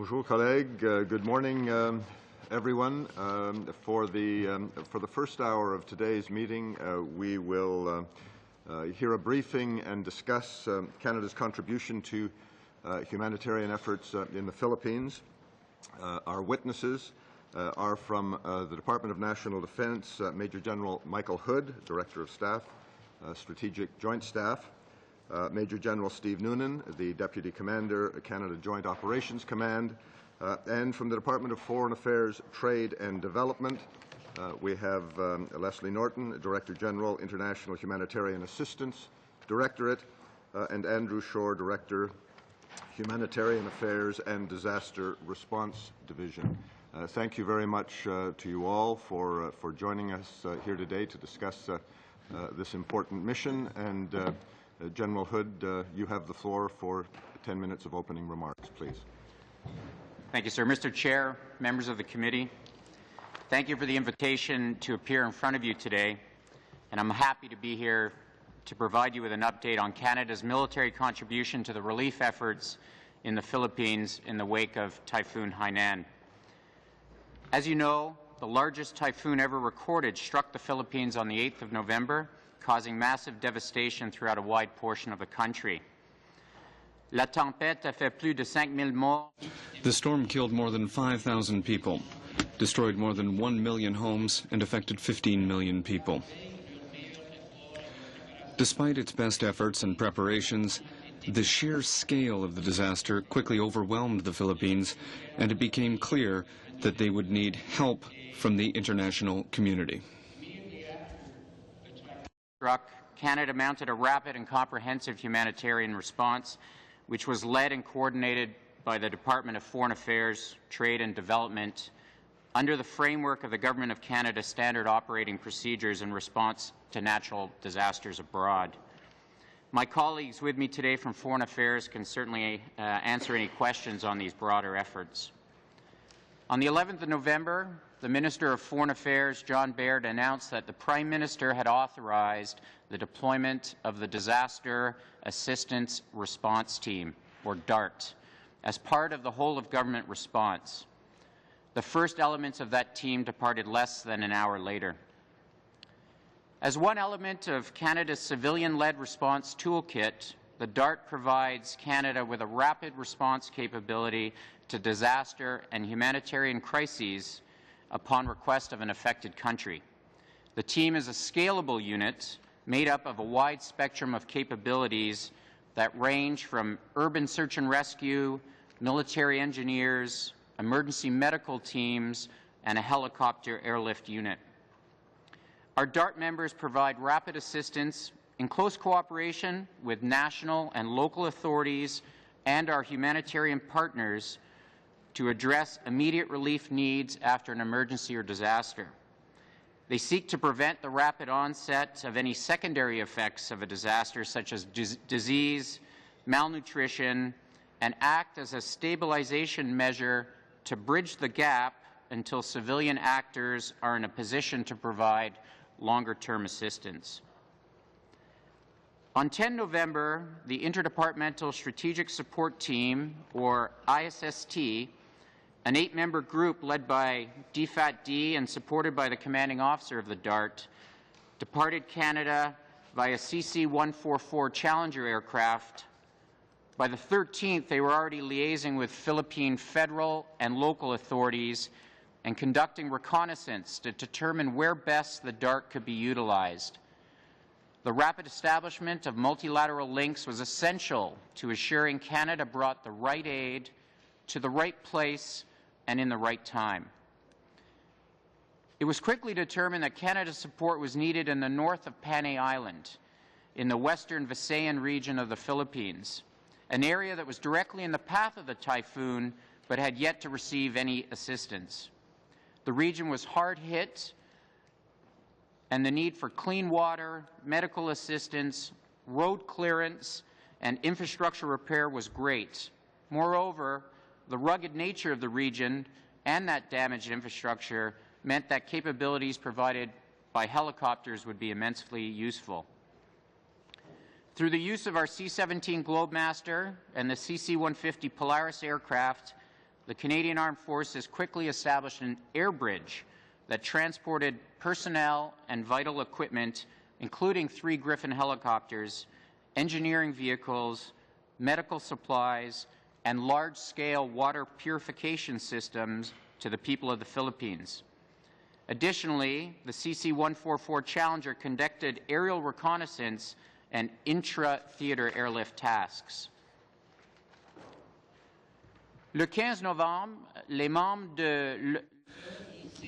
Bonjour, collègues. Good morning, everyone. For the first hour of today's meeting, we will hear a briefing and discuss Canada's contribution to humanitarian efforts in the Philippines. Our witnesses are from the Department of National Defence, Major General Michael Hood, Director of Staff, Strategic Joint Staff, Major General Steve Noonan, the Deputy Commander, Canada Joint Operations Command, and from the Department of Foreign Affairs, Trade and Development, we have Leslie Norton, Director General, International Humanitarian Assistance Directorate, and Andrew Shore, Director, Humanitarian Affairs and Disaster Response Division. Thank you very much to you all for joining us here today to discuss this important mission. And General Hood, you have the floor for 10 minutes of opening remarks, please. Thank you, sir. Mr. Chair, members of the committee, thank you for the invitation to appear in front of you today, and I'm happy to be here to provide you with an update on Canada's military contribution to the relief efforts in the Philippines in the wake of Typhoon Hainan. As you know, the largest typhoon ever recorded struck the Philippines on the 8th of November, causing massive devastation throughout a wide portion of the country. La tempête a fait plus de 5,000 morts. The storm killed more than 5,000 people, destroyed more than 1 million homes, and affected 15 million people. Despite its best efforts and preparations, the sheer scale of the disaster quickly overwhelmed the Philippines, and it became clear that they would need help from the international community. Canada mounted a rapid and comprehensive humanitarian response, which was led and coordinated by the Department of Foreign Affairs, Trade and Development under the framework of the Government of Canada's standard operating procedures in response to natural disasters abroad. My colleagues with me today from Foreign Affairs can certainly answer any questions on these broader efforts. On the 11th of November, the Minister of Foreign Affairs, John Baird, announced that the Prime Minister had authorized the deployment of the Disaster Assistance Response Team, or DART, as part of the whole-of-government response. The first elements of that team departed less than an hour later. As one element of Canada's civilian-led response toolkit, the DART provides Canada with a rapid response capability to disaster and humanitarian crises upon request of an affected country. The team is a scalable unit made up of a wide spectrum of capabilities that range from urban search and rescue, military engineers, emergency medical teams, and a helicopter airlift unit. Our DART members provide rapid assistance in close cooperation with national and local authorities and our humanitarian partners to address immediate relief needs after an emergency or disaster. They seek to prevent the rapid onset of any secondary effects of a disaster, such as disease, malnutrition, and act as a stabilization measure to bridge the gap until civilian actors are in a position to provide longer-term assistance. On 10 November, the Interdepartmental Strategic Support Team, or ISST, an 8-member group led by DFAT-D and supported by the commanding officer of the DART, departed Canada via CC-144 Challenger aircraft. By the 13th, they were already liaising with Philippine federal and local authorities and conducting reconnaissance to determine where best the DART could be utilized. The rapid establishment of multilateral links was essential to assuring Canada brought the right aid to the right place and in the right time. It was quickly determined that Canada's support was needed in the north of Panay Island, in the western Visayan region of the Philippines, an area that was directly in the path of the typhoon but had yet to receive any assistance. The region was hard hit, and the need for clean water, medical assistance, road clearance, and infrastructure repair was great. Moreover, the rugged nature of the region and that damaged infrastructure meant that capabilities provided by helicopters would be immensely useful. Through the use of our C-17 Globemaster and the CC-150 Polaris aircraft, the Canadian Armed Forces quickly established an air bridge that transported personnel and vital equipment, including 3 Griffin helicopters, engineering vehicles, medical supplies, and large-scale water purification systems to the people of the Philippines. Additionally, the CC-144 Challenger conducted aerial reconnaissance and intra-theater airlift tasks. Le 15 novembre, les membres de...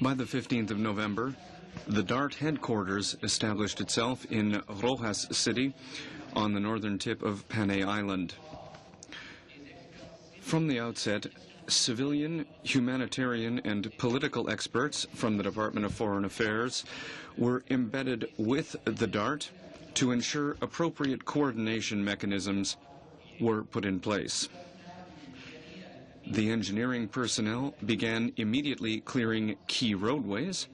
By the 15th of November, the DART headquarters established itself in Rojas City on the northern tip of Panay Island. From the outset, civilian, humanitarian, and political experts from the Department of Foreign Affairs were embedded with the DART to ensure appropriate coordination mechanisms were put in place. The engineering personnel began immediately clearing key roadways,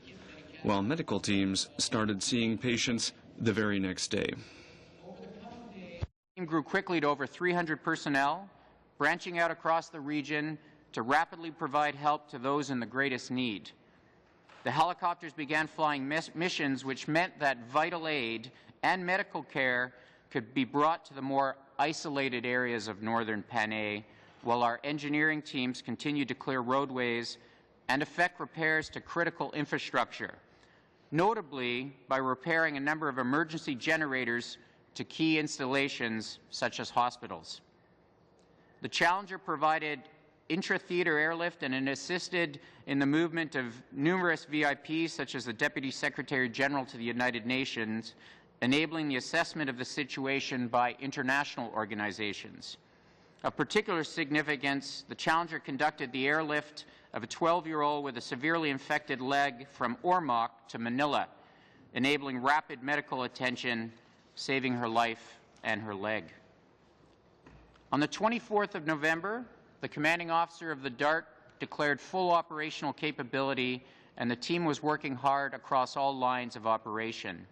while medical teams started seeing patients the very next day. The team grew quickly to over 300 personnel, branching out across the region to rapidly provide help to those in the greatest need. The helicopters began flying missions which meant that vital aid and medical care could be brought to the more isolated areas of northern Panay, while our engineering teams continued to clear roadways and effect repairs to critical infrastructure, notably by repairing a number of emergency generators to key installations such as hospitals. The Challenger provided intra-theater airlift and assisted in the movement of numerous VIPs, such as the Deputy Secretary General to the United Nations, enabling the assessment of the situation by international organizations. Of particular significance, the Challenger conducted the airlift of a 12-year-old with a severely infected leg from Ormoc to Manila, enabling rapid medical attention, saving her life and her leg. On the 24th of November, the commanding officer of the DART declared full operational capability, and the team was working hard across all lines of operation.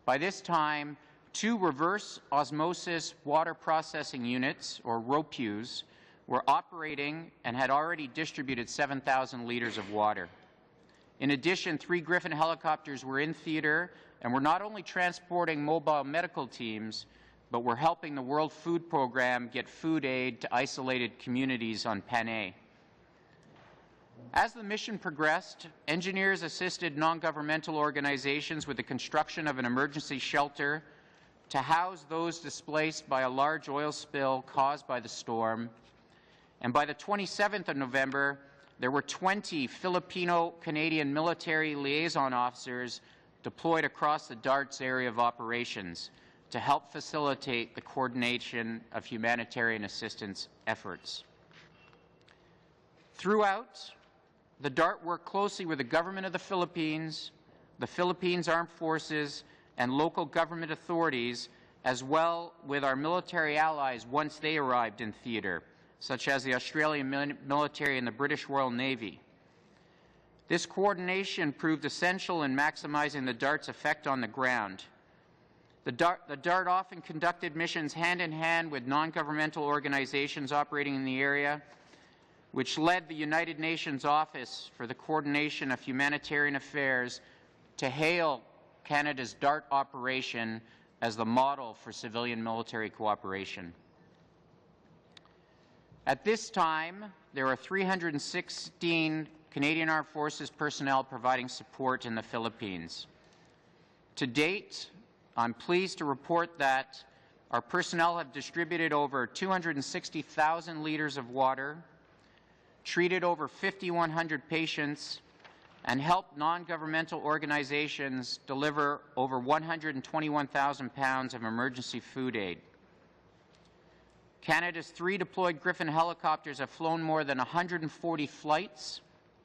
By this time, 2 reverse osmosis water processing units, or ROPUs, were operating and had already distributed 7,000 liters of water. In addition, 3 Griffin helicopters were in theater and were not only transporting mobile medical teams, but were helping the World Food Program get food aid to isolated communities on Panay. As the mission progressed, engineers assisted non-governmental organizations with the construction of an emergency shelter to house those displaced by a large oil spill caused by the storm. And by the 27th of November, there were 20 Filipino-Canadian military liaison officers deployed across the DART's area of operations to help facilitate the coordination of humanitarian assistance efforts. Throughout, the DART worked closely with the government of the Philippines Armed Forces, and local government authorities, as well with our military allies once they arrived in theater, such as the Australian military and the British Royal Navy. This coordination proved essential in maximizing the DART's effect on the ground. The DART often conducted missions hand-in-hand with non-governmental organizations operating in the area, which led the United Nations Office for the Coordination of Humanitarian Affairs to hail Canada's DART operation as the model for civilian-military cooperation. At this time, there are 316 Canadian Armed Forces personnel providing support in the Philippines. To date, I'm pleased to report that our personnel have distributed over 260,000 liters of water, treated over 5,100 patients, and helped non-governmental organizations deliver over 121,000 pounds of emergency food aid. Canada's 3 deployed Griffin helicopters have flown more than 140 flights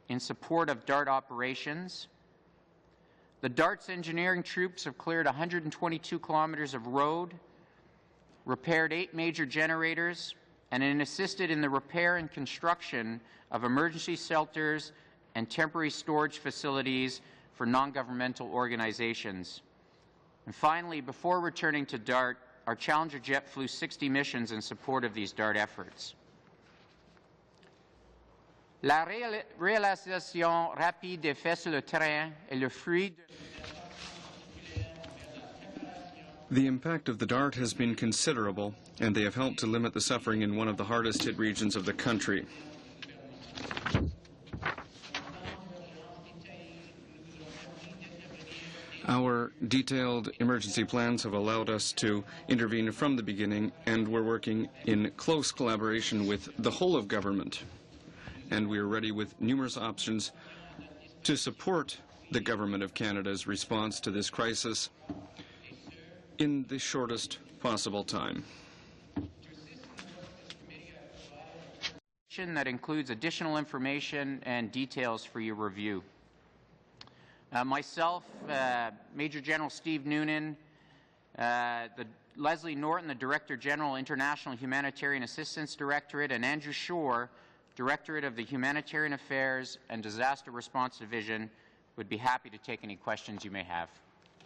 in support of DART operations. The DART's engineering troops have cleared 122 kilometers of road, repaired 8 major generators, and assisted in the repair and construction of emergency shelters and temporary storage facilities for non-governmental organizations. And finally, before returning to DART, our Challenger jet flew 60 missions in support of these DART efforts. La réalisation rapide des faits sur le terrain est le fruit de... The impact of the DART has been considerable, and they have helped to limit the suffering in one of the hardest hit regions of the country. Our detailed emergency plans have allowed us to intervene from the beginning, and we're working in close collaboration with the whole of government. And we are ready with numerous options to support the Government of Canada's response to this crisis in the shortest possible time. That includes additional information and details for your review. Myself, Major General Steve Noonan, Leslie Norton, the Director General, International Humanitarian Assistance Directorate, and Andrew Shore, Directorate of the Humanitarian Affairs and Disaster Response Division, would be happy to take any questions you may have.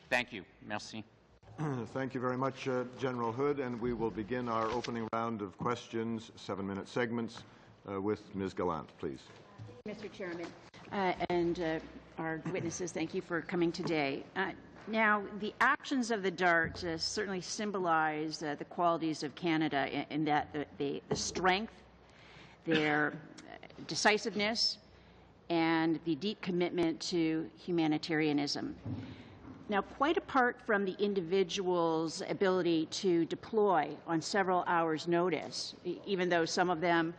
Thank you. Merci. Thank you very much, General Hood, and we will begin our opening round of questions, 7-minute segments, with Ms. Gallant, please. Mr. Chairman, and our witnesses, thank you for coming today. Now, the actions of the DART certainly symbolize the qualities of Canada in that the strength, their decisiveness, and the deep commitment to humanitarianism. Now, quite apart from the individual's ability to deploy on several hours' notice, even though some of them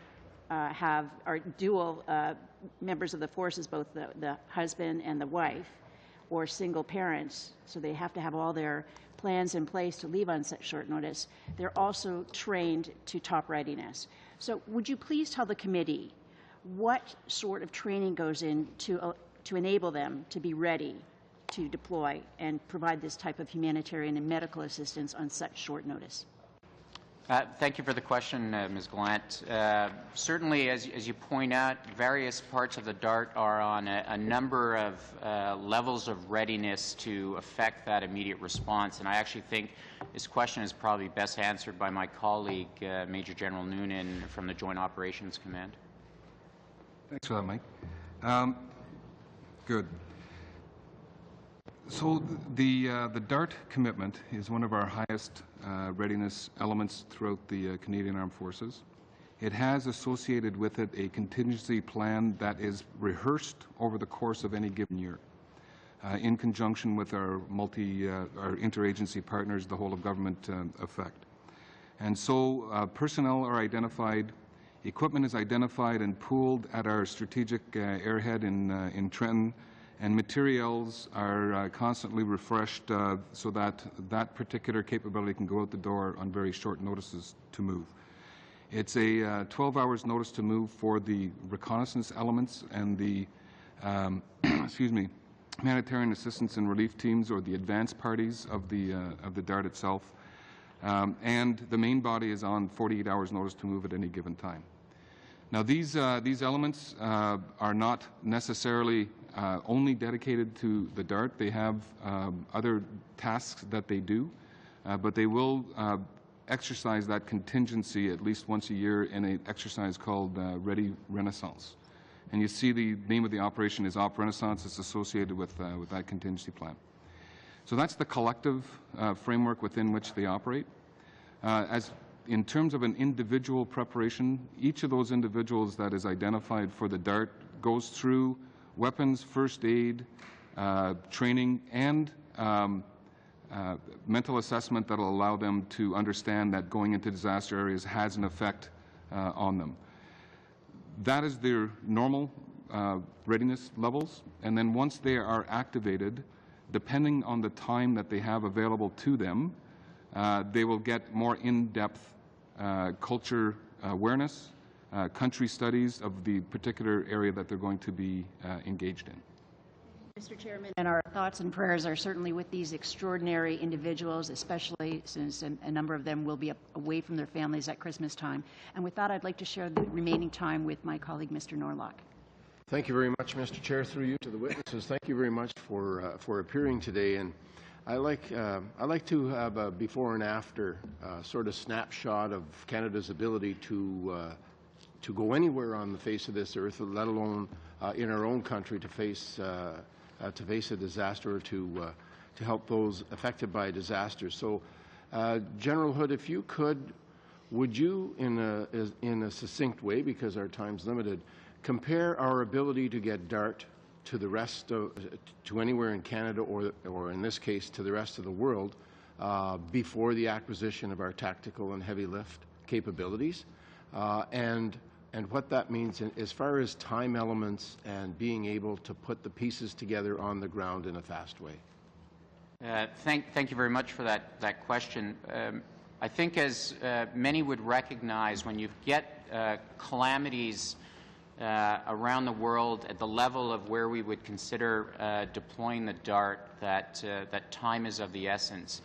are dual members of the forces, both the husband and the wife, or single parents, so they have to have all their plans in place to leave on such short notice. They're also trained to top readiness. So would you please tell the committee what sort of training goes in to enable them to be ready to deploy and provide this type of humanitarian and medical assistance on such short notice? Thank you for the question, Ms. Gallant. Certainly, as you point out, various parts of the DART are on a number of levels of readiness to affect that immediate response, and I actually think this question is probably best answered by my colleague, Major General Noonan from the Joint Operations Command. Thanks for that, Mike. Good. So the DART commitment is one of our highest readiness elements throughout the Canadian Armed Forces. It has associated with it a contingency plan that is rehearsed over the course of any given year in conjunction with our our interagency partners, the whole of government effect. And so personnel are identified, equipment is identified and pooled at our strategic airhead in Trenton, and materials are constantly refreshed so that that particular capability can go out the door on very short notices to move. It's a 12 hours notice to move for the reconnaissance elements and the excuse me, humanitarian assistance and relief teams, or the advance parties of the DART itself. And the main body is on 48 hours notice to move at any given time. Now, these elements are not necessarily only dedicated to the DART. They have other tasks that they do, but they will exercise that contingency at least once a year in an exercise called Ready Renaissance. And you see the name of the operation is Op Renaissance. It's associated with that contingency plan. So that's the collective framework within which they operate. In terms of an individual preparation, each of those individuals that is identified for the DART goes through weapons, first aid, training, and mental assessment that will allow them to understand that going into disaster areas has an effect on them. That is their normal readiness levels, and then once they are activated, depending on the time that they have available to them, they will get more in-depth culture awareness, country studies of the particular area that they're going to be engaged in. Mr. Chairman, and our thoughts and prayers are certainly with these extraordinary individuals, especially since a number of them will be away from their families at Christmas time. And with that, I'd like to share the remaining time with my colleague, Mr. Norlock. Thank you very much, Mr. Chair. Through you to the witnesses, thank you very much for appearing today. And I like to have a before and after sort of snapshot of Canada's ability to go anywhere on the face of this earth, let alone in our own country to face a disaster or to help those affected by disasters. So, General Hood, if you could, would you, in a succinct way, because our time's limited, compare our ability to get DART to the rest of, to anywhere in Canada or in this case to the rest of the world before the acquisition of our tactical and heavy lift capabilities, and what that means as far as time elements and being able to put the pieces together on the ground in a fast way? Thank you very much for that question. I think as many would recognize, when you get calamities around the world at the level of where we would consider deploying the DART, that time is of the essence.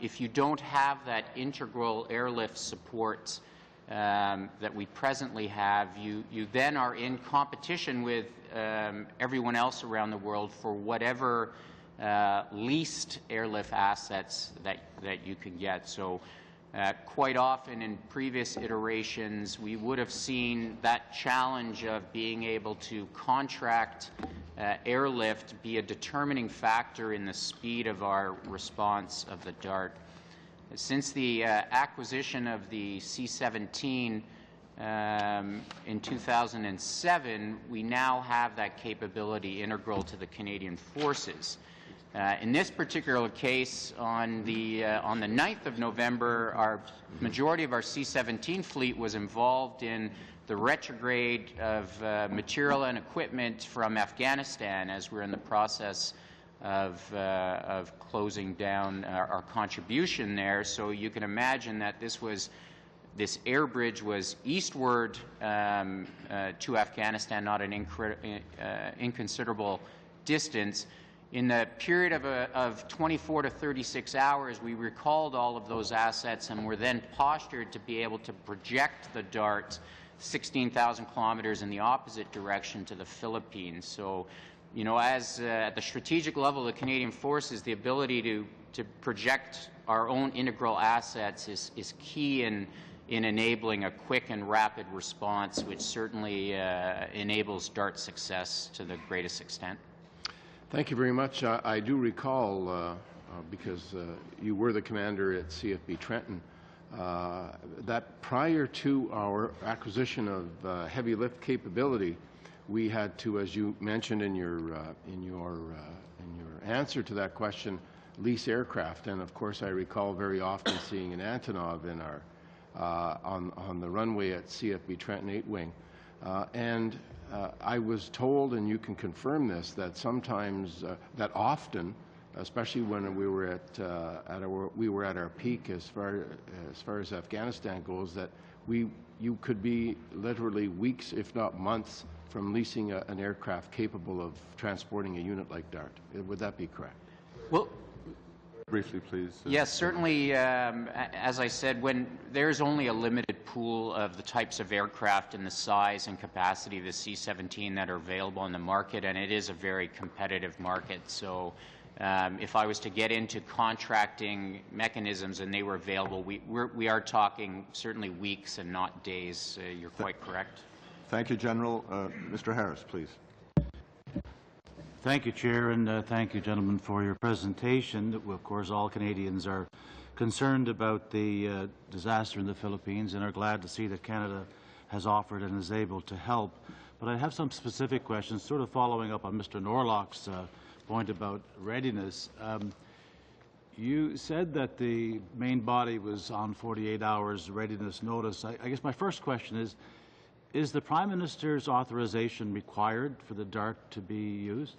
If you don't have that integral airlift support that we presently have, you then are in competition with everyone else around the world for whatever leased airlift assets that you can get. So quite often in previous iterations, we would have seen that challenge of being able to contract airlift be a determining factor in the speed of our response of the DART. Since the acquisition of the C-17 in 2007, we now have that capability integral to the Canadian Forces. In this particular case, on the 9th of November, our majority of our C-17 fleet was involved in the retrograde of material and equipment from Afghanistan as we're in the process of closing down our contribution there. So you can imagine that this air bridge was eastward to Afghanistan, not an inconsiderable distance. In the period of 24 to 36 hours, we recalled all of those assets and were then postured to be able to project the DART 16,000 kilometers in the opposite direction to the Philippines. So, you know, as at the strategic level of the Canadian Forces, the ability to project our own integral assets is key in enabling a quick and rapid response, which certainly enables DART success to the greatest extent. Thank you very much. I do recall, because you were the commander at CFB Trenton, that prior to our acquisition of heavy lift capability, we had to, as you mentioned in your answer to that question, lease aircraft. And of course, I recall very often seeing an Antonov in our on the runway at CFB Trenton 8 Wing, I was told, and you can confirm this, that sometimes, that often, especially when we were at our peak as far as Afghanistan goes, that you could be literally weeks, if not months, from leasing an aircraft capable of transporting a unit like DART. Would that be correct? Well, briefly, please. Yes, certainly. As I said, when there's only a limited pool of the types of aircraft and the size and capacity of the C-17 that are available in the market, and it is a very competitive market. So if I was to get into contracting mechanisms and they were available, we are talking certainly weeks and not days. You're quite correct. Thank you, General. Mr. Harris, please. Thank you, Chair, and thank you, gentlemen, for your presentation. Of course, all Canadians are concerned about the disaster in the Philippines and are glad to see that Canada has offered and is able to help. But I have some specific questions, sort of following up on Mr. Norlock's point about readiness. You said that the main body was on 48 hours readiness notice. I guess my first question is the Prime Minister's authorization required for the DART to be used?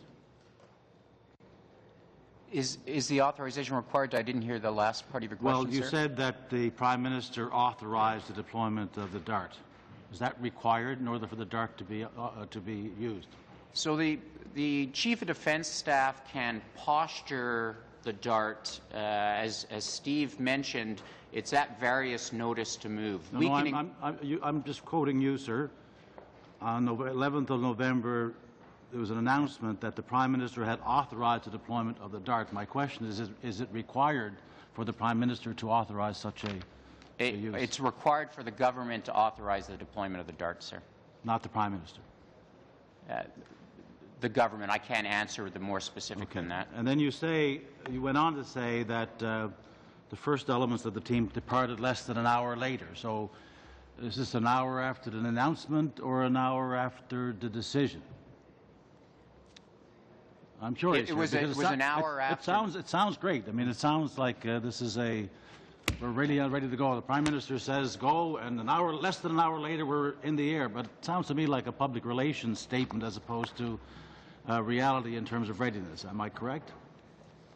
Is the authorization required? I didn't hear the last part of your question, Well, you said that the Prime Minister authorized the deployment of the DART. Is that required in order for the DART to be used? So the Chief of Defence Staff can posture the DART, as Steve mentioned. It's at various notice to move. I'm just quoting you, sir. On the 11th of November, there was an announcement that the Prime Minister had authorized the deployment of the DART. My question is it required for the Prime Minister to authorize such a use? It's required for the government to authorize the deployment of the DART, sir. Not the Prime Minister. The government. I can't answer the more specific than that. And then you went on to say that the first elements of the team departed less than an hour later. So is this an hour after the announcement or an hour after the decision? I'm sure it was an hour after. It sounds great. I mean, it sounds like this is we're really ready to go. The Prime Minister says go, and less than an hour later, we're in the air. But it sounds to me like a public relations statement as opposed to reality in terms of readiness. Am I correct?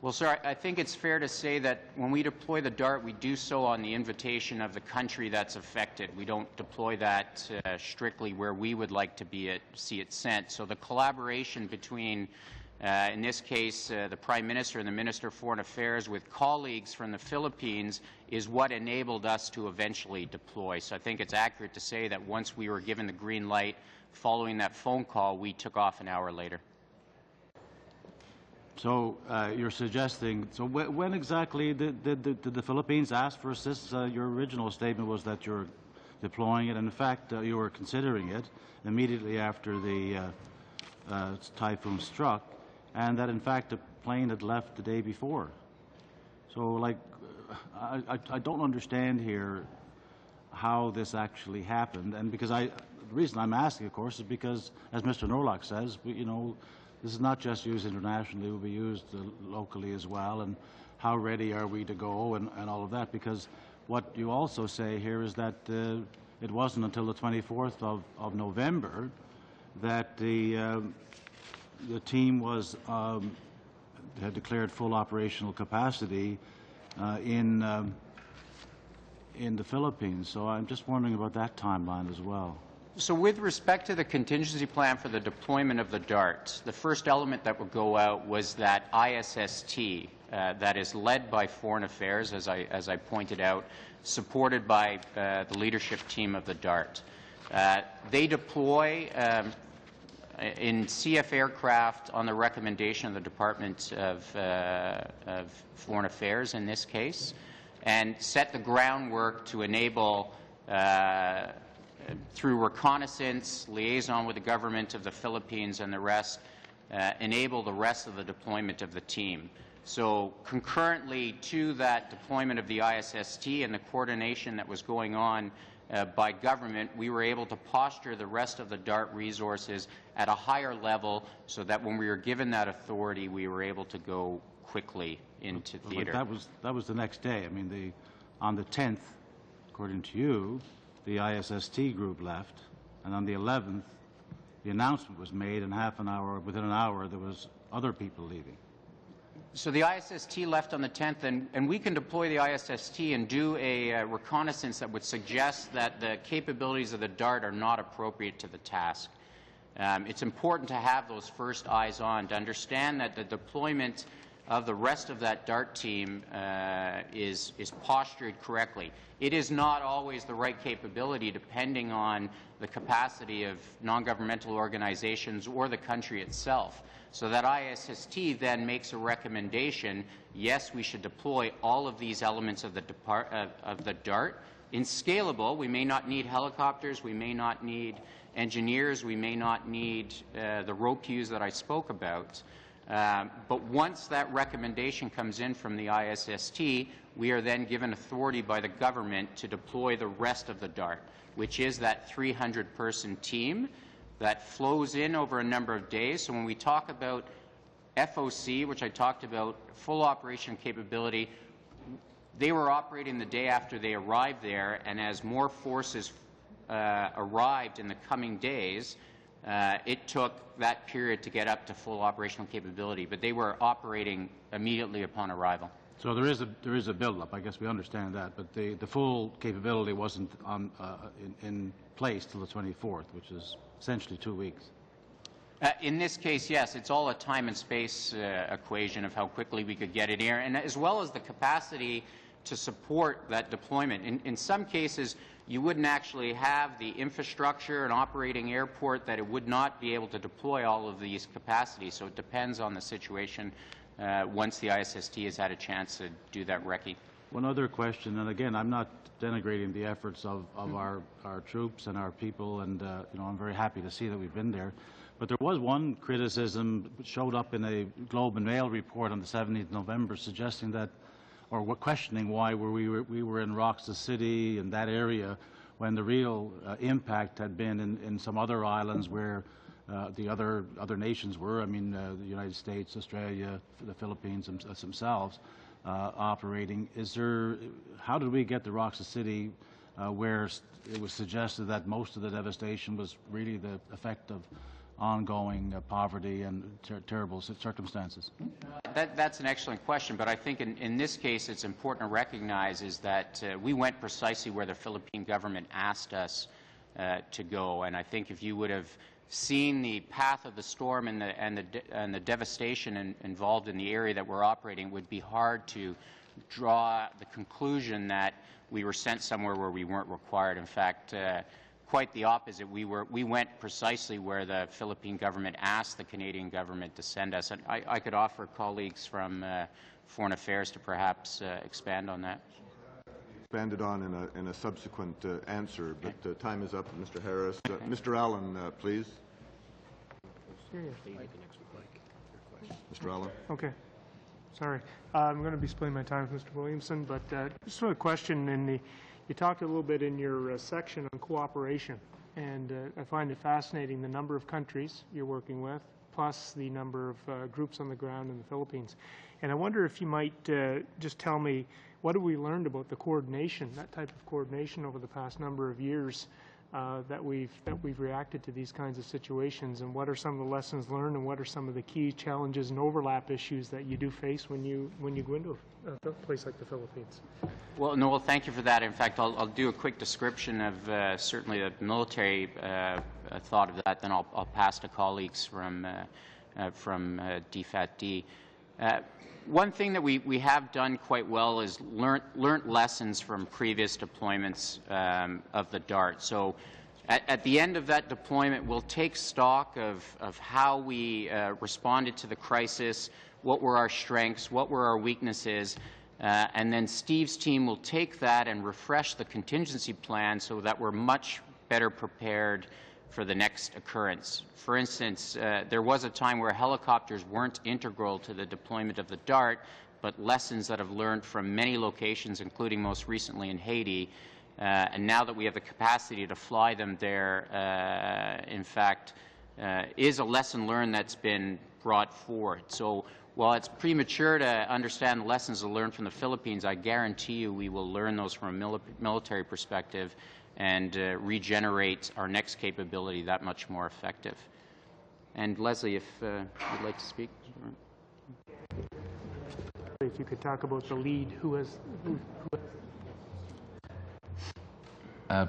Well, sir, I think it's fair to say that when we deploy the DART, we do so on the invitation of the country that's affected. We don't deploy that strictly where we would like to see it sent. So the collaboration between in this case, the Prime Minister and the Minister of Foreign Affairs with colleagues from the Philippines is what enabled us to eventually deploy. So I think it's accurate to say that once we were given the green light following that phone call, we took off an hour later. So you're suggesting, so when exactly did the Philippines ask for assistance? Your original statement was that you're deploying it, and in fact you were considering it immediately after the typhoon struck, and that in fact the plane had left the day before. So like, I don't understand here how this actually happened, and because the reason I'm asking, of course, is because, as Mr. Norlock says, this is not just used internationally, it will be used locally as well, and how ready are we to go and all of that, because what you also say here is that it wasn't until the 24th of November that the team had declared full operational capacity in the Philippines. So I'm just wondering about that timeline as well. So with respect to the contingency plan for the deployment of the DART, the first element that would go out was that ISST that is led by Foreign Affairs, as I pointed out, supported by the leadership team of the DART. They deploy in CF aircraft on the recommendation of the Department of Foreign Affairs in this case, and set the groundwork to enable through reconnaissance, liaison with the government of the Philippines and the rest, enable the rest of the deployment of the team. So concurrently to that deployment of the ISST and the coordination that was going on by government, we were able to posture the rest of the DART resources at a higher level so that when we were given that authority, we were able to go quickly into theater. That was the next day. I mean, on the 10th, according to you, the ISST group left, and on the 11th, the announcement was made, and within an hour, there was other people leaving. So the ISST left on the 10th, and we can deploy the ISST and do a reconnaissance that would suggest that the capabilities of the DART are not appropriate to the task. It's important to have those first eyes on, to understand that the deployment of the rest of that DART team is postured correctly. It is not always the right capability depending on the capacity of non-governmental organizations or the country itself. So that ISST then makes a recommendation, yes, we should deploy all of these elements of the DART. In scalable, we may not need helicopters, we may not need engineers, we may not need the rope queues that I spoke about. But once that recommendation comes in from the ISST, we are then given authority by the government to deploy the rest of the DART, which is that 300-person team that flows in over a number of days. So when we talk about FOC, which I talked about, full operation capability, they were operating the day after they arrived there, and as more forces arrived in the coming days, it took that period to get up to full operational capability, but they were operating immediately upon arrival. So there is a build-up. I guess we understand that, but the full capability wasn't in place till the 24th, which is essentially 2 weeks. In this case, yes, it's all a time and space equation of how quickly we could get it here, and as well as the capacity to support that deployment. In some cases, you wouldn't actually have the infrastructure and operating airport that it would not be able to deploy all of these capacities. So it depends on the situation once the ISST has had a chance to do that recce. One other question, and again, I'm not denigrating the efforts of our troops and our people, and you know, I'm very happy to see that we've been there. But there was one criticism showed up in a Globe and Mail report on the 17th of November suggesting that, or questioning why we were in Roxas City and that area when the real impact had been in some other islands where the other nations were. I mean, the United States, Australia, the Philippines themselves operating. How did we get to Roxas City where it was suggested that most of the devastation was really the effect of ongoing poverty and terrible circumstances? That's an excellent question, but I think in this case it's important to recognize is that we went precisely where the Philippine government asked us to go, and I think if you would have seen the path of the storm and the devastation involved in the area that we're operating, it would be hard to draw the conclusion that we were sent somewhere where we weren't required. In fact, quite the opposite. We went precisely where the Philippine government asked the Canadian government to send us. And I could offer colleagues from Foreign Affairs to perhaps expand on that. Expanded on in a subsequent answer, but time is up, Mr. Harris. Mr. Allen, please. Mr. Allen. Okay. Sorry. I'm going to be splitting my time with Mr. Williamson, but just a question. You talked a little bit in your section on cooperation, and I find it fascinating the number of countries you're working with, plus the number of groups on the ground in the Philippines. And I wonder if you might just tell me, what have we learned about the coordination, that type of coordination over the past number of years that we've reacted to these kinds of situations, and what are some of the lessons learned, and what are some of the key challenges and overlap issues that you do face when you go into a place like the Philippines? Well, Noel, thank you for that. In fact, I'll do a quick description of certainly the military thought of that, then I'll pass to colleagues from DFAT-D. One thing that we have done quite well is learnt lessons from previous deployments of the DART. So at the end of that deployment, we'll take stock of how we responded to the crisis, what were our strengths, what were our weaknesses, and then Steve's team will take that and refresh the contingency plan so that we're much better prepared for the next occurrence. For instance, there was a time where helicopters weren't integral to the deployment of the DART, but lessons that have learned from many locations, including most recently in Haiti, and now that we have the capacity to fly them there, in fact, is a lesson learned that's been brought forward. So while it's premature to understand the lessons learned from the Philippines, I guarantee you we will learn those from a military perspective and regenerate our next capability that much more effective. And Leslie, if you'd like to speak. If you could talk about the lead,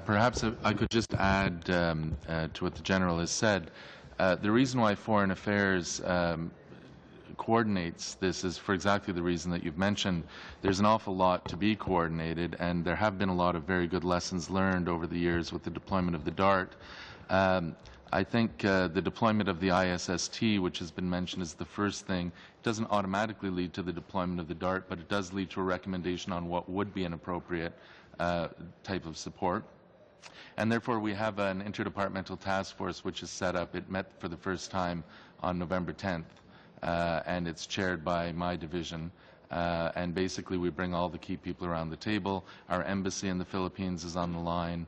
Perhaps I could just add to what the General has said. The reason why Foreign Affairs coordinates this is for exactly the reason that you've mentioned. There's an awful lot to be coordinated, and there have been a lot of very good lessons learned over the years with the deployment of the DART. I think the deployment of the ISST, which has been mentioned as the first thing, doesn't automatically lead to the deployment of the DART, but it does lead to a recommendation on what would be an appropriate type of support. And therefore we have an interdepartmental task force which is set up. It met for the first time on November 10th. And it's chaired by my division. And basically we bring all the key people around the table. Our embassy in the Philippines is on the line,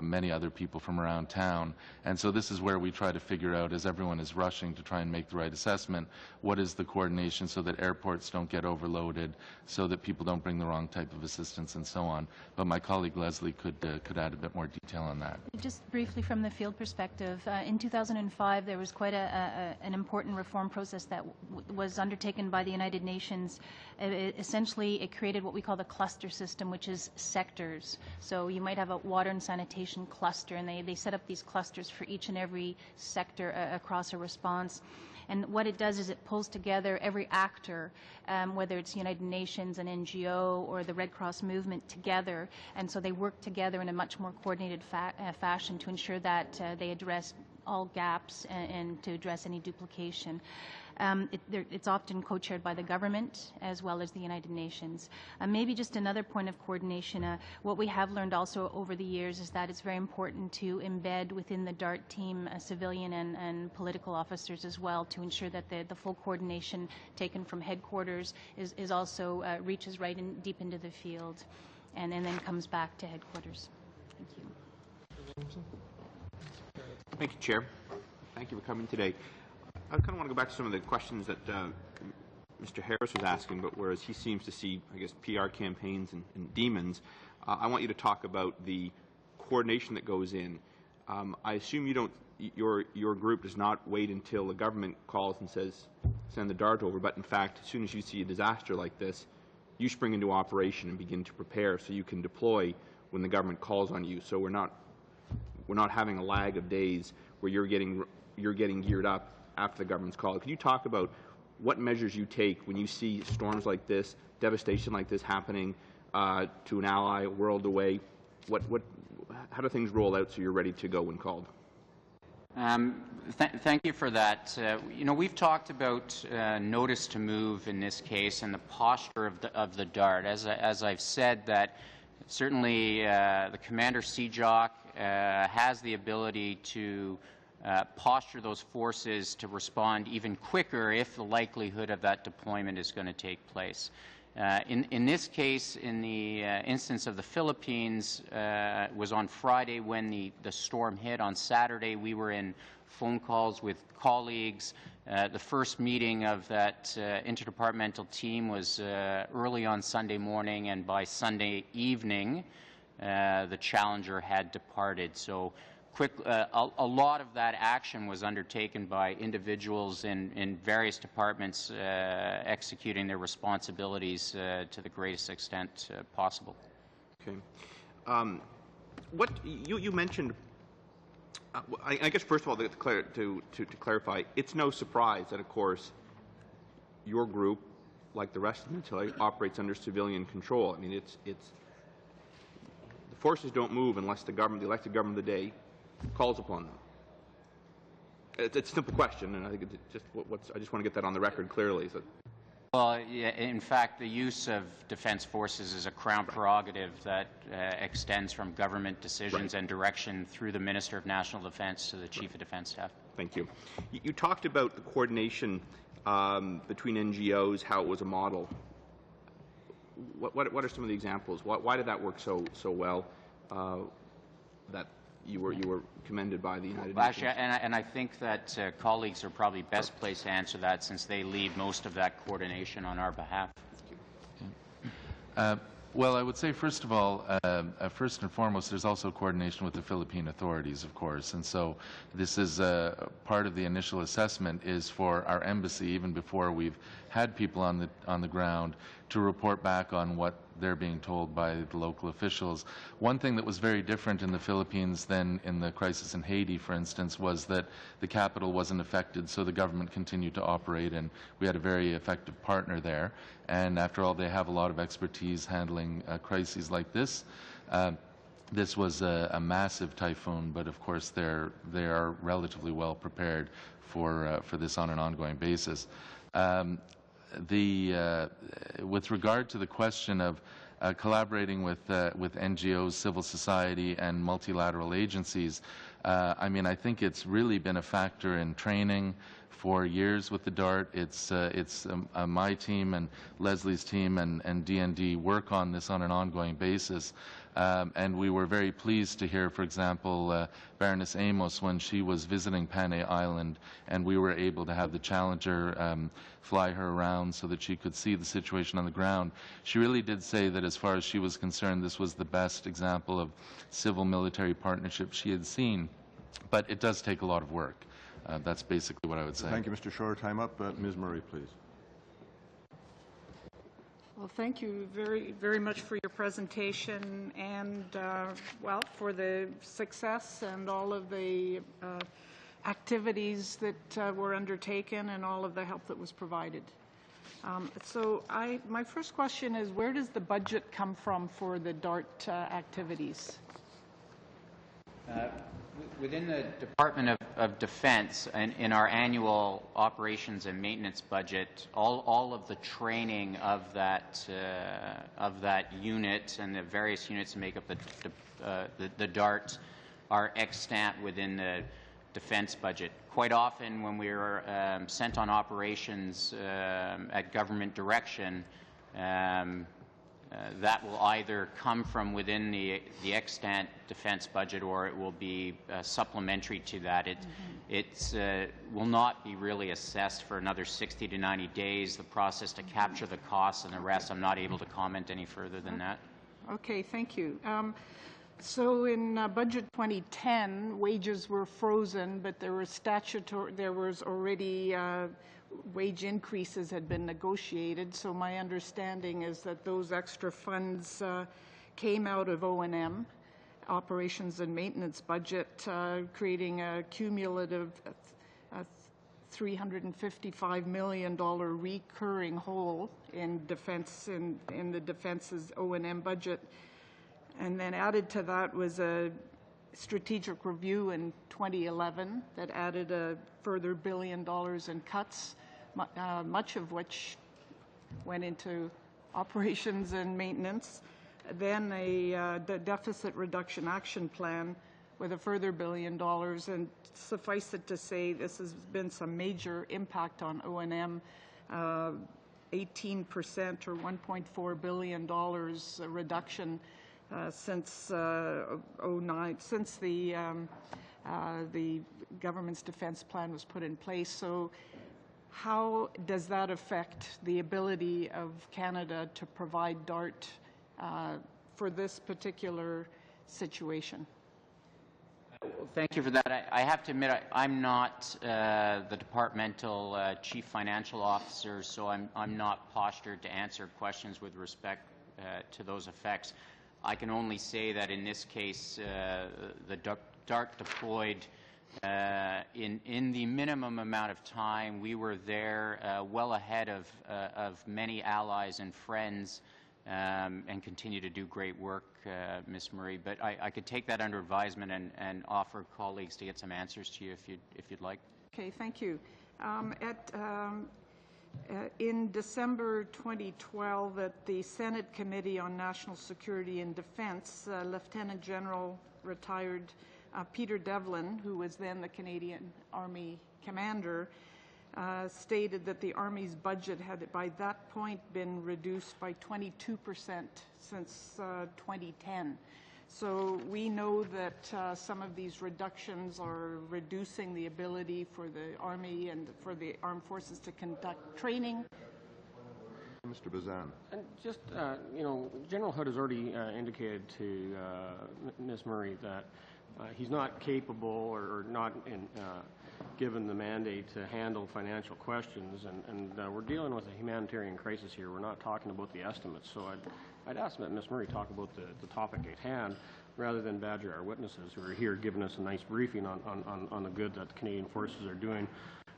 many other people from around town. And so this is where we try to figure out, as everyone is rushing to try and make the right assessment, what is the coordination so that airports don't get overloaded, so that people don't bring the wrong type of assistance and so on. But my colleague Leslie could add a bit more detail on that. Just briefly from the field perspective, in 2005 there was quite an important reform process that was undertaken by the United Nations. Essentially it created what we call the cluster system, which is sectors. So you might have a water and sanitation cluster, and they set up these clusters for each and every sector across a response. And what it does is it pulls together every actor, whether it's United Nations, an NGO, or the Red Cross movement together. And so they work together in a much more coordinated fashion to ensure that they address all gaps and to address any duplication. It's often co-chaired by the government as well as the United Nations. Maybe just another point of coordination, what we have learned also over the years is that it's very important to embed within the DART team civilian and political officers as well to ensure that the full coordination taken from headquarters is also reaches right in, deep into the field and then comes back to headquarters. Thank you. Thank you, Chair. Thank you for coming today. I kind of want to go back to some of the questions that Mr. Harris was asking, but whereas he seems to see, I guess, PR campaigns and demons, I want you to talk about the coordination that goes in. I assume you don't, your group does not wait until the government calls and says, send the DART over, but in fact, as soon as you see a disaster like this, you spring into operation and begin to prepare so you can deploy when the government calls on you. So we're not having a lag of days where you're getting geared up after the government's call. Can you talk about what measures you take when you see storms like this, devastation like this happening to an ally a world away? How do things roll out so you're ready to go when called? Thank you for that. You know, we've talked about notice to move in this case and the posture of the DART. As I've said, that certainly the Commander CJOC has the ability to posture those forces to respond even quicker if the likelihood of that deployment is going to take place. In this case, in the instance of the Philippines, was on Friday when the storm hit. On Saturday, we were in phone calls with colleagues. The first meeting of that interdepartmental team was early on Sunday morning, and by Sunday evening, the Challenger had departed. So a lot of that action was undertaken by individuals in various departments executing their responsibilities to the greatest extent possible. Okay. What you mentioned, I guess first of all, to clarify, it's no surprise that, of course, your group, like the rest of the military, operates under civilian control. I mean, the forces don't move unless the elected government of the day calls upon them. It's a simple question, and I think it's just I just want to get that on the record clearly. So. Well, yeah, in fact, the use of defense forces is a Crown prerogative that extends from government decisions and direction through the Minister of National Defense to the Chief of Defense Staff. Thank you. You talked about the coordination between NGOs, how it was a model. What are some of the examples? Why did that work so well? That you were commended by the United Nations. Actually, and I think that colleagues are probably best placed to answer that since they lead most of that coordination on our behalf. Well, I would say, first of all, first and foremost, there's also coordination with the Philippine authorities, of course. And so this is part of the initial assessment is for our embassy, even before we've had people on the ground, to report back on what they're being told by the local officials. One thing that was very different in the Philippines than in the crisis in Haiti, for instance, was that the capital wasn't affected, so the government continued to operate, and we had a very effective partner there. And after all, they have a lot of expertise handling crises like this. This was a massive typhoon, but of course they are relatively well prepared for this on an ongoing basis. With regard to the question of collaborating with NGOs, civil society, and multilateral agencies, I mean, I think it's really been a factor in training for years with the DART. It's my team and Leslie's team and DND work on this on an ongoing basis. And we were very pleased to hear, for example, Baroness Amos when she was visiting Panay Island, and we were able to have the Challenger fly her around so that she could see the situation on the ground. She really did say that as far as she was concerned, this was the best example of civil-military partnership she had seen. But it does take a lot of work. That's basically what I would say. Thank you, Mr. Shore. Time up. Ms. Murray, please. Well, thank you very, very much for your presentation and, well, for the success and all of the activities that were undertaken and all of the help that was provided. So my first question is, where does the budget come from for the DART activities? Within the Department of Defense, in our annual operations and maintenance budget, all of the training of that unit and the various units that make up the DART are extant within the defense budget. Quite often when we are sent on operations at government direction, that will either come from within the extant defense budget or it will be supplementary to that. It will not be really assessed for another 60 to 90 days. The process to capture the costs and the rest, I'm not able to comment any further than that. Okay, thank you. So in budget 2010, wages were frozen, but there was already wage increases had been negotiated. So my understanding is that those extra funds came out of O&M, operations and maintenance budget, creating a cumulative $355 million recurring hole in defense in the defense's O&M budget. And then added to that was a strategic review in 2011 that added a further $1 billion in cuts, much of which went into operations and maintenance. Then the deficit reduction action plan with a further $1 billion. And suffice it to say, this has been some major impact on O&M. 18% or $1.4 billion reduction since 2009, since the government's defense plan was put in place. So how does that affect the ability of Canada to provide DART for this particular situation? Thank you for that. I have to admit, I'm not the departmental chief financial officer, so I'm not postured to answer questions with respect to those effects. I can only say that in this case, the DART deployed in the minimum amount of time. We were there well ahead of many allies and friends and continue to do great work, Ms. Murray. But I could take that under advisement and offer colleagues to get some answers to you if you'd like. Okay, thank you. In December 2012, at the Senate Committee on National Security and Defense, Lieutenant General retired Peter Devlin, who was then the Canadian Army commander, stated that the Army's budget had by that point been reduced by 22% since 2010. So we know that some of these reductions are reducing the ability for the Army and for the armed forces to conduct training. Mr. Bazan. And just, you know, General Hood has already indicated to Ms. Murray that he's not capable or not given the mandate to handle financial questions, and we're dealing with a humanitarian crisis here. We're not talking about the estimates. So I'd ask that Ms. Murray talk about the topic at hand rather than badger our witnesses who are here giving us a nice briefing on the good that the Canadian forces are doing,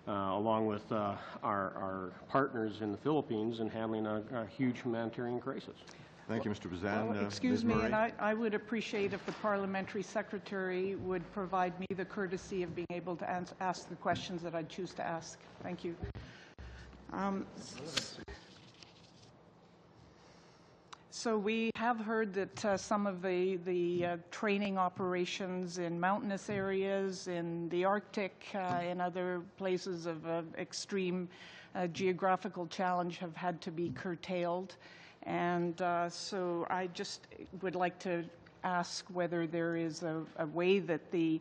along with our partners in the Philippines in handling a huge humanitarian crisis. Thank you, Mr. Bazan. Well, excuse me, and I would appreciate if the parliamentary secretary would provide me the courtesy of being able to ask the questions that I choose to ask. Thank you. So we have heard that some of the training operations in mountainous areas, in the Arctic, in other places of extreme geographical challenge have had to be curtailed. And so I just would like to ask whether there is a way that the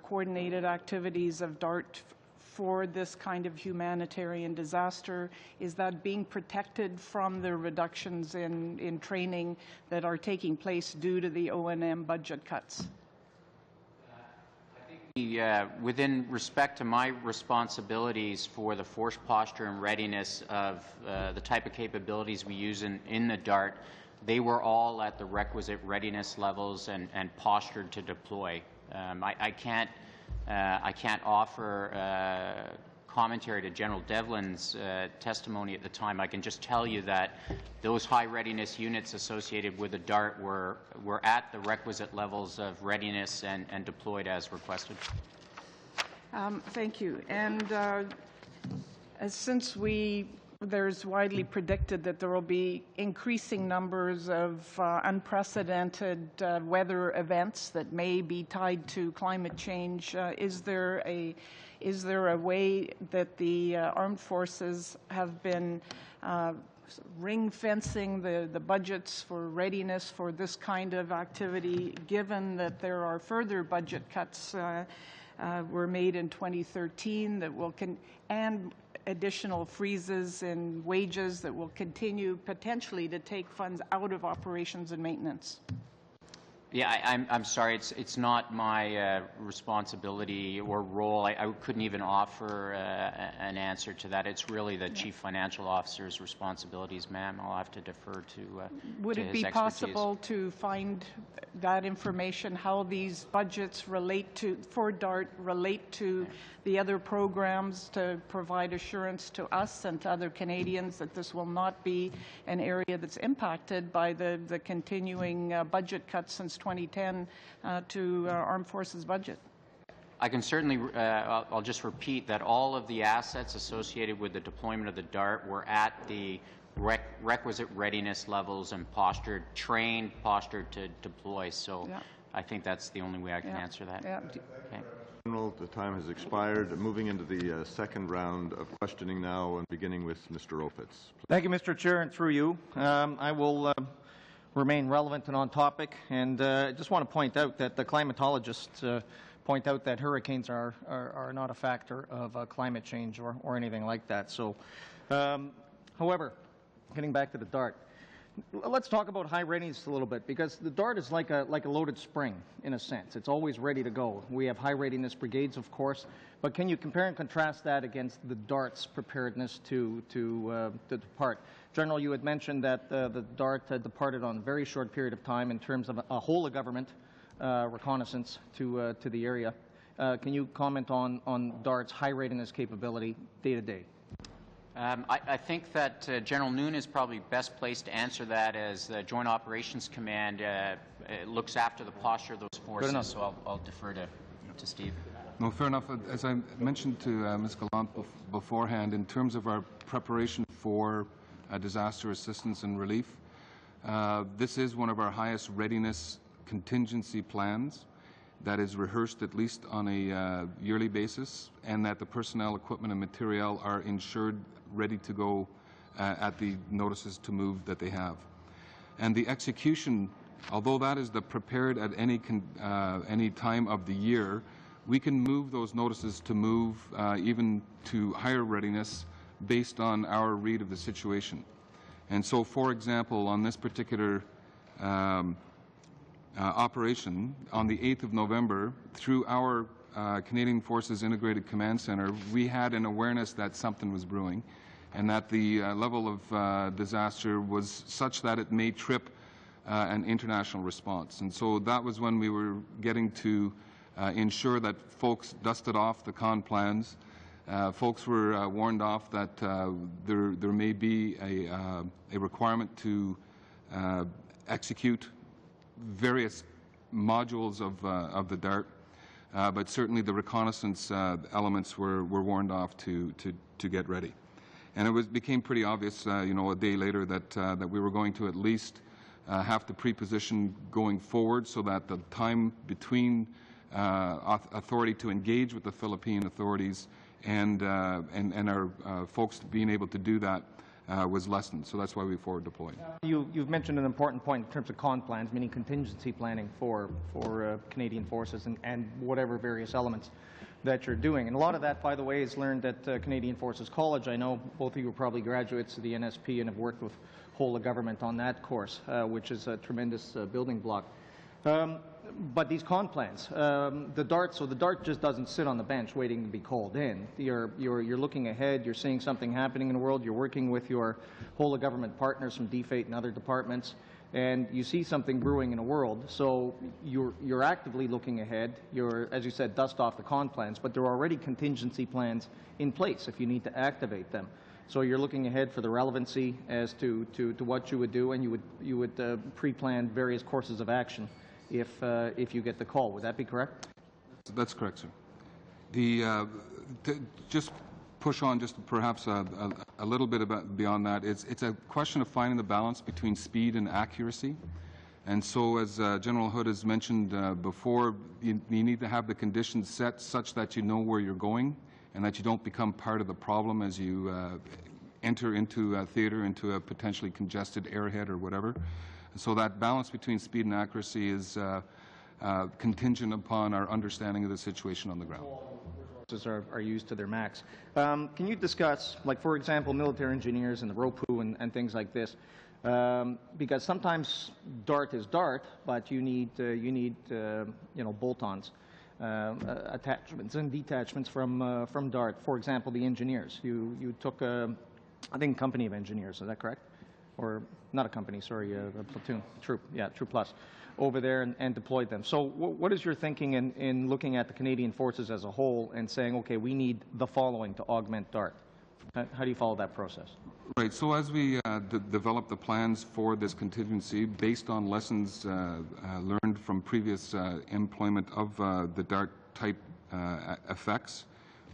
coordinated activities of DART for this kind of humanitarian disaster, is that being protected from the reductions in training that are taking place due to the O&M budget cuts? Within respect to my responsibilities for the force posture and readiness of the type of capabilities we use in the DART, they were all at the requisite readiness levels and postured to deploy. I can't offer commentary to General Devlin's testimony at the time, I can just tell you that those high readiness units associated with the DART were at the requisite levels of readiness and deployed as requested. Thank you. And since there's widely predicted that there will be increasing numbers of unprecedented weather events that may be tied to climate change, is there a way that the armed forces have been ring-fencing the budgets for readiness for this kind of activity, given that there are further budget cuts were made in 2013 that will and additional freezes in wages that will continue potentially to take funds out of operations and maintenance? Yeah, I'm sorry. It's not my responsibility or role. I couldn't even offer an answer to that. It's really the Chief Financial Officer's responsibilities, ma'am. I'll have to defer to Would it be possible to find that information, how these budgets relate to, for DART, relate to the other programs, to provide assurance to us and to other Canadians that this will not be an area that's impacted by the continuing budget cuts since 2010 to armed forces budget? I can certainly, I'll just repeat that all of the assets associated with the deployment of the DART were at the requisite readiness levels and trained, postured to deploy. So I think that's the only way I can answer that. Okay. General, the time has expired. Moving into the second round of questioning now, and beginning with Mr. Opitz. Thank you, Mr. Chair, and through you. I will remain relevant and on topic, and I just want to point out that the climatologists point out that hurricanes are not a factor of climate change or anything like that. So, however, getting back to the DART, let's talk about high readiness a little bit, because the DART is like a loaded spring in a sense. It's always ready to go. We have high readiness brigades, of course, but can you compare and contrast that against the DART's preparedness to depart? General, you had mentioned that the DART had departed on a very short period of time in terms of a whole of government reconnaissance to the area. Can you comment on DART's high readiness capability day to day? I think that General Noon is probably best placed to answer that, as the Joint Operations Command looks after the posture of those forces. So I'll defer to Steve. No, fair enough. As I mentioned to Ms. Gallant beforehand, in terms of our preparation for disaster assistance and relief, this is one of our highest readiness contingency plans that is rehearsed at least on a yearly basis, and that the personnel, equipment, and material are insured, ready to go at the notices to move that they have. And the execution, although that is the prepared at any time of the year, we can move those notices to move even to higher readiness based on our read of the situation. And so, for example, on this particular operation, on the 8th of November, through our Canadian Forces Integrated Command Center, we had an awareness that something was brewing, and that the level of disaster was such that it may trip an international response. And so that was when we were getting to ensure that folks dusted off the con plans. Folks were warned off that there may be a requirement to execute various modules of the DART, but certainly the reconnaissance elements were warned off to get ready. And it became pretty obvious, you know, a day later that we were going to at least have to pre-position going forward, so that the time between authority to engage with the Philippine authorities and our folks being able to do that was lessened. So that's why we forward deployed. You've mentioned an important point in terms of con plans, meaning contingency planning for Canadian forces and whatever various elements that you're doing. And a lot of that, by the way, is learned at Canadian Forces College. I know both of you are probably graduates of the NSP and have worked with whole of government on that course, which is a tremendous building block. But these con plans, the DART just doesn't sit on the bench waiting to be called in. You're looking ahead, you're seeing something happening in the world, you're working with your whole of government partners from DFATE and other departments, and you see something brewing in a world, so you're actively looking ahead. You're, as you said, dust off the con plans, but there are already contingency plans in place if you need to activate them. So you're looking ahead for the relevancy as to what you would do, and you would pre-plan various courses of action if you get the call. Would that be correct? That's correct, sir. Just push on just perhaps a little bit beyond that. It's a question of finding the balance between speed and accuracy. And so, as General Hood has mentioned before, you need to have the conditions set such that you know where you're going and that you don't become part of the problem as you enter into a theater, into a potentially congested airhead or whatever. So that balance between speed and accuracy is contingent upon our understanding of the situation on the ground. Are used to their max. Can you discuss, like for example, military engineers and the ROPU and things like this? Because sometimes DART is DART, but you need bolt-ons, attachments and detachments from DART. For example, the engineers. You took I think a company of engineers. Is that correct? Or not a company? Sorry, a platoon, troop. Yeah, Troop Plus. Over there and deployed them. So what is your thinking in looking at the Canadian forces as a whole and saying, okay, we need the following to augment DART? How do you follow that process? Right. So as we develop the plans for this contingency based on lessons learned from previous employment of the DART type effects,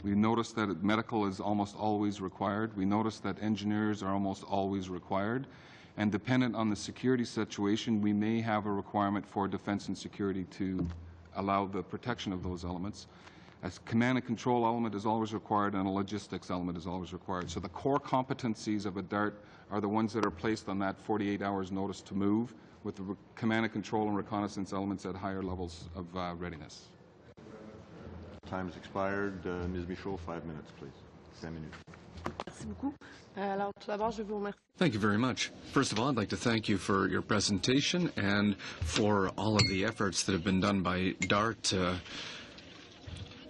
we noticed that medical is almost always required. We noticed that engineers are almost always required. And dependent on the security situation, we may have a requirement for defense and security to allow the protection of those elements. A command and control element is always required, and a logistics element is always required. So the core competencies of a DART are the ones that are placed on that 48 hours notice to move, with the command and control and reconnaissance elements at higher levels of readiness. Time's expired. Ms. Michaud, 5 minutes, please. 5 minutes. Thank you very much. First of all, I'd like to thank you for your presentation and for all of the efforts that have been done by DART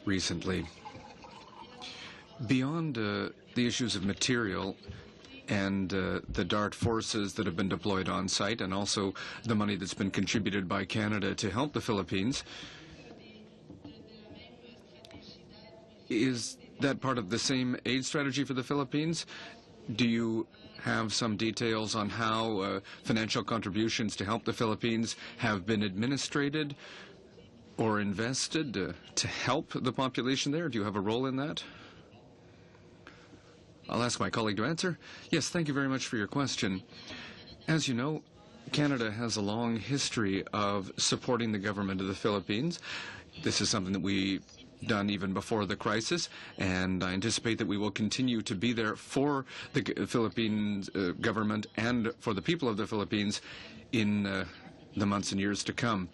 recently. Beyond the issues of material and the DART forces that have been deployed on site, and also the money that's been contributed by Canada to help the Philippines, is that part of the same aid strategy for the Philippines? Do you have some details on how financial contributions to help the Philippines have been administrated or invested to help the population there? Do you have a role in that? I'll ask my colleague to answer. Yes, thank you very much for your question. As you know, Canada has a long history of supporting the government of the Philippines. This is something that we done even before the crisis, and I anticipate that we will continue to be there for the Philippines government and for the people of the Philippines in the months and years to come.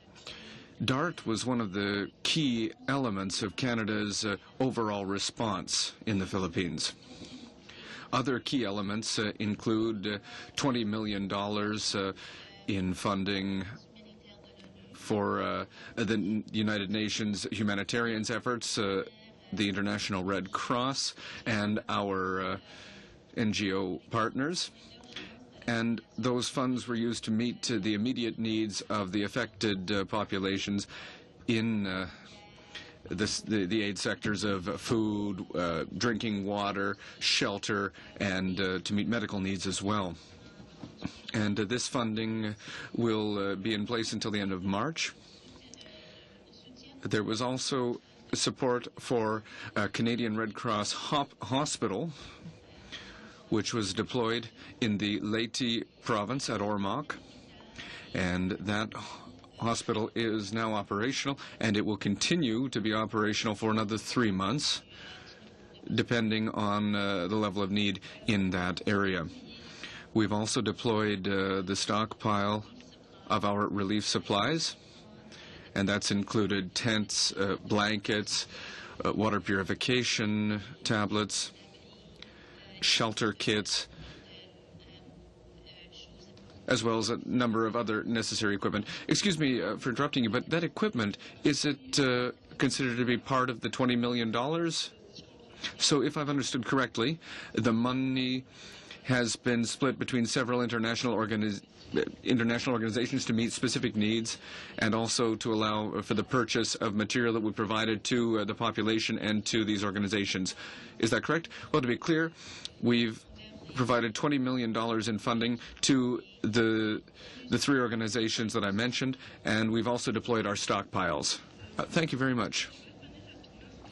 DART was one of the key elements of Canada's overall response in the Philippines. Other key elements include $20 million in funding for the United Nations humanitarian efforts, the International Red Cross, and our NGO partners. And those funds were used to meet the immediate needs of the affected populations in the aid sectors of food, drinking water, shelter, and to meet medical needs as well. And this funding will be in place until the end of March. There was also support for a Canadian Red Cross hospital, which was deployed in the Leyte province at Ormoc. And that hospital is now operational, and it will continue to be operational for another 3 months, depending on the level of need in that area. We've also deployed the stockpile of our relief supplies, and that's included tents, blankets, water purification tablets, shelter kits, as well as a number of other necessary equipment. Excuse me for interrupting you, but that equipment, is it considered to be part of the $20 million? So if I've understood correctly, the money has been split between several international international organizations to meet specific needs, and also to allow for the purchase of material that we provided to the population and to these organizations. Is that correct? Well, to be clear, we've provided $20 million in funding to the three organizations that I mentioned, and we've also deployed our stockpiles. Thank you very much.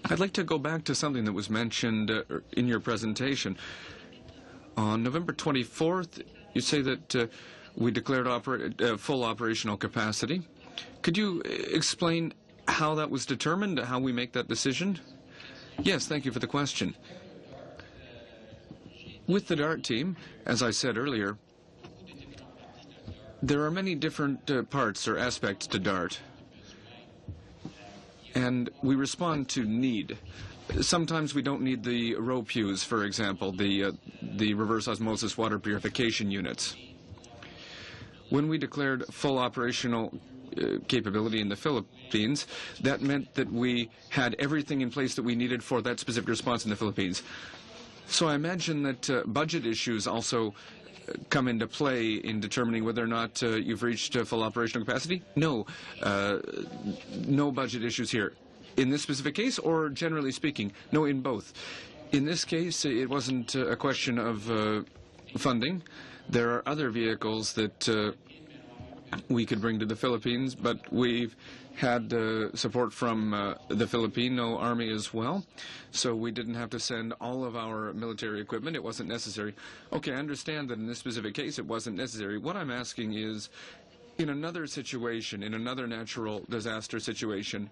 I'd like to go back to something that was mentioned in your presentation. On November 24th, you say that we declared full operational capacity. Could you explain how that was determined, how we make that decision? Yes, thank you for the question. With the DART team, as I said earlier, there are many different parts or aspects to DART, and we respond to need. Sometimes we don't need the row pews, for example, the reverse osmosis water purification units. When we declared full operational capability in the Philippines, that meant that we had everything in place that we needed for that specific response in the Philippines. So I imagine that budget issues also come into play in determining whether or not you've reached full operational capacity? No. No budget issues here. In this specific case, or generally speaking? No, in both. In this case, it wasn't a question of funding. There are other vehicles that we could bring to the Philippines, but we've had support from the Filipino Army as well, so we didn't have to send all of our military equipment. It wasn't necessary. Okay, I understand that in this specific case it wasn't necessary. What I'm asking is, in another situation, in another natural disaster situation,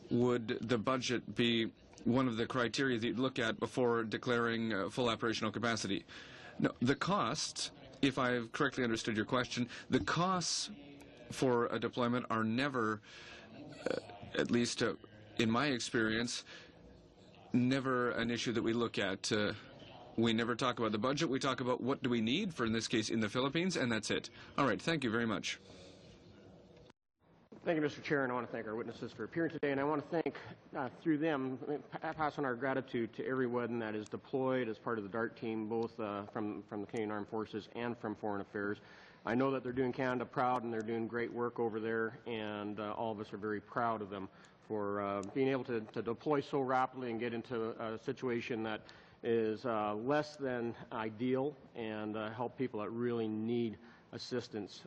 would the budget be one of the criteria that you'd look at before declaring full operational capacity? No, the costs, if I've correctly understood your question, the costs for a deployment are never, at least in my experience, never an issue that we look at. We never talk about the budget. We talk about what do we need for, in this case, in the Philippines, and that's it. All right, thank you very much. Thank you, Mr. Chair, and I want to thank our witnesses for appearing today, and I want to thank, through them, pass on our gratitude to everyone that is deployed as part of the DART team, both from the Canadian Armed Forces and from Foreign Affairs. I know that they're doing Canada proud, and they're doing great work over there, and all of us are very proud of them for being able to deploy so rapidly and get into a situation that is less than ideal and help people that really need assistance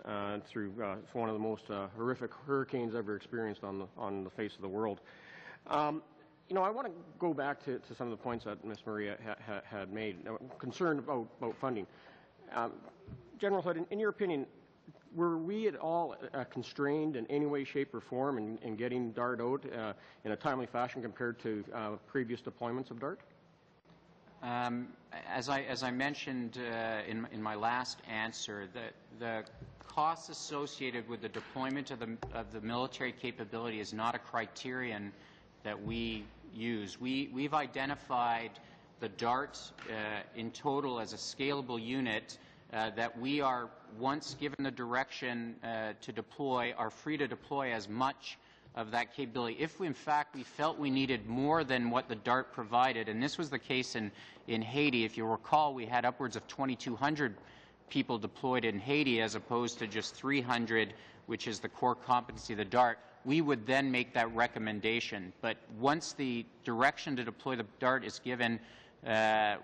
through one of the most horrific hurricanes ever experienced on the face of the world. You know, I want to go back to some of the points that Ms. Maria had made. I'm concerned about funding. General Hood, in your opinion, were we at all constrained in any way, shape, or form in getting DART out in a timely fashion compared to previous deployments of DART? As I mentioned in my last answer, the costs associated with the deployment of the military capability is not a criterion that we use. We've identified the DART in total as a scalable unit that we are, once given the direction to deploy, are free to deploy as much of that capability. If, in fact, we felt we needed more than what the DART provided, and this was the case in Haiti. If you recall, we had upwards of 2,200 people deployed in Haiti as opposed to just 300, which is the core competency of the DART. We would then make that recommendation. But once the direction to deploy the DART is given,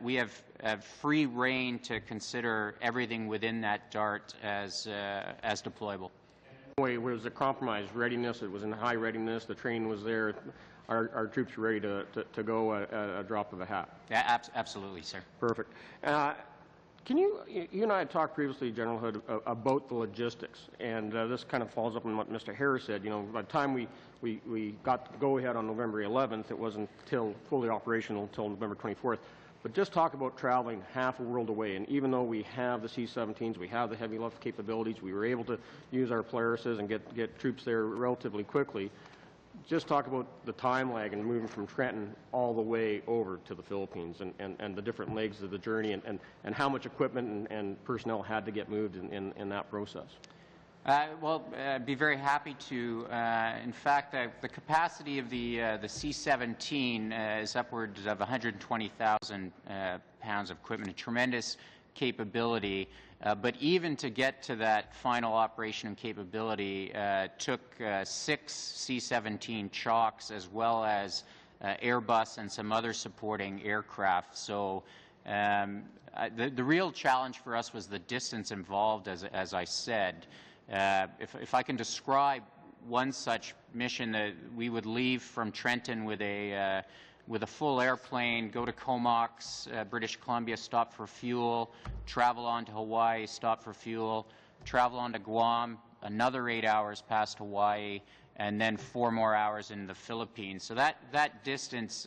we have free rein to consider everything within that DART as deployable. It was a compromised readiness. It was in high readiness. The train was there. Our troops were ready to go at a drop of a hat. Yeah, absolutely, sir. Perfect. Can you and I had talked previously, General Hood, about the logistics, and this kind of follows up on what Mr. Harris said. You know, by the time we got the go-ahead on November 11th, it wasn't until fully operational until November 24th. But just talk about traveling half a world away, and even though we have the C-17s, we have the heavy lift capabilities, we were able to use our Polarises and get troops there relatively quickly. Just talk about the time lag and moving from Trenton all the way over to the Philippines and the different legs of the journey and how much equipment and personnel had to get moved in that process. Well, I'd be very happy to. In fact, the capacity of the C-17 is upwards of 120,000 pounds of equipment, a tremendous capability. But even to get to that final operation and capability took 6 C-17 Chalks as well as Airbus and some other supporting aircraft. So the real challenge for us was the distance involved, as I said. If I can describe one such mission, that we would leave from Trenton with a full airplane, go to Comox, British Columbia, stop for fuel, travel on to Hawaii, stop for fuel, travel on to Guam, another 8 hours past Hawaii, and then 4 more hours in the Philippines. So that distance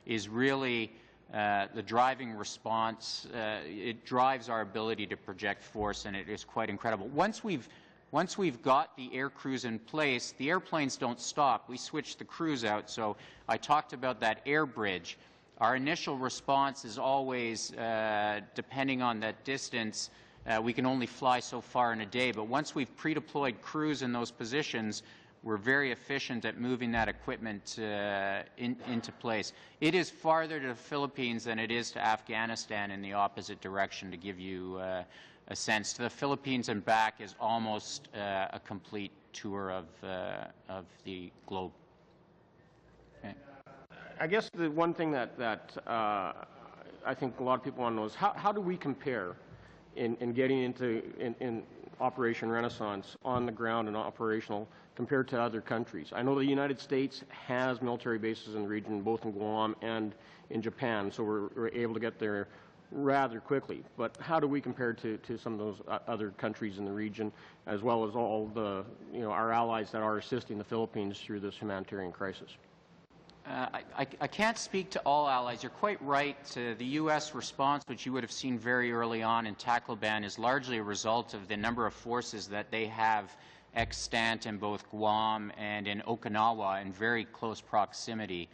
is really the driving response. It drives our ability to project force, and it is quite incredible. Once we've got the air crews in place, the airplanes don't stop. We switch the crews out. So I talked about that air bridge. Our initial response is always, depending on that distance, we can only fly so far in a day. But once we've pre-deployed crews in those positions, we're very efficient at moving that equipment into place. It is farther to the Philippines than it is to Afghanistan in the opposite direction, to give you a sense. To the Philippines and back is almost a complete tour of the globe. Okay. I guess the one thing that I think a lot of people want to know is how do we compare in getting into in Operation Renaissance on the ground and operational compared to other countries? I know the United States has military bases in the region, both in Guam and in Japan, so we're able to get there rather quickly. But how do we compare to some of those other countries in the region, as well as all the our allies that are assisting the Philippines through this humanitarian crisis? I can't speak to all allies. You're quite right. The U.S. response, which you would have seen very early on in Tacloban, is largely a result of the number of forces that they have extant in both Guam and in Okinawa in very close proximity.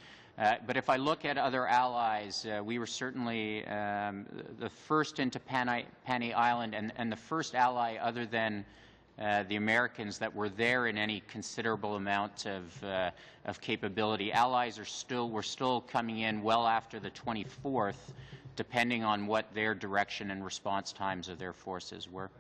But if I look at other allies, we were certainly the first into Panay Island and the first ally other than the Americans that were there in any considerable amount of capability. Allies were still coming in well after the 24th, depending on what their direction and response times of their forces were.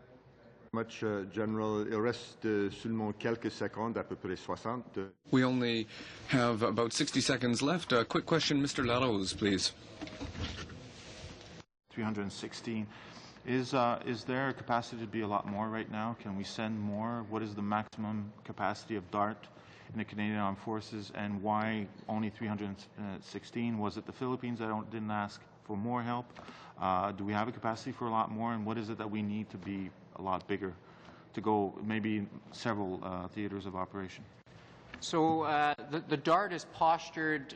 Much, General. Il reste seulement quelques secondes, à peu près 60. We only have about 60 seconds left. A quick question, Mr. Larose, please. 316. Is there a capacity to be a lot more right now? Can we send more? What is the maximum capacity of DART in the Canadian Armed Forces, and why only 316? Was it the Philippines that didn't ask for more help? Do we have a capacity for a lot more, and what is it that we need to be a lot bigger to go maybe several theaters of operation? So the DART is postured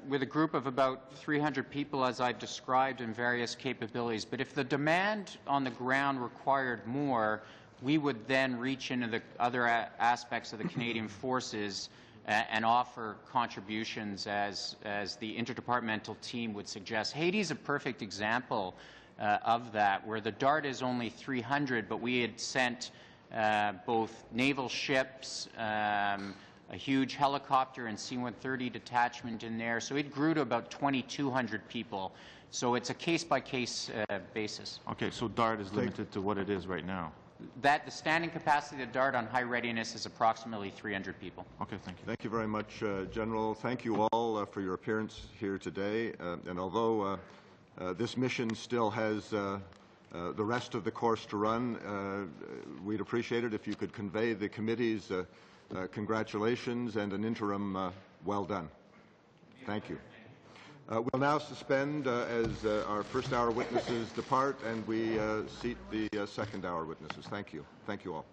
with a group of about 300 people, as I've described, in various capabilities. But if the demand on the ground required more, we would then reach into the other aspects of the Canadian forces and offer contributions as the interdepartmental team would suggest. Haiti is a perfect example of that, where the DART is only 300, but we had sent both naval ships, a huge helicopter and C-130 detachment in there. So it grew to about 2,200 people. So it's a case-by-case basis. Okay, so DART is limited to what it is right now. The standing capacity of DART on high readiness is approximately 300 people. Okay, thank you. Thank you very much, General. Thank you all for your appearance here today. And although this mission still has the rest of the course to run, we'd appreciate it if you could convey the committee's congratulations and an interim well done. Thank you. We'll now suspend as our first hour witnesses depart, and we seat the second hour witnesses. Thank you. Thank you all.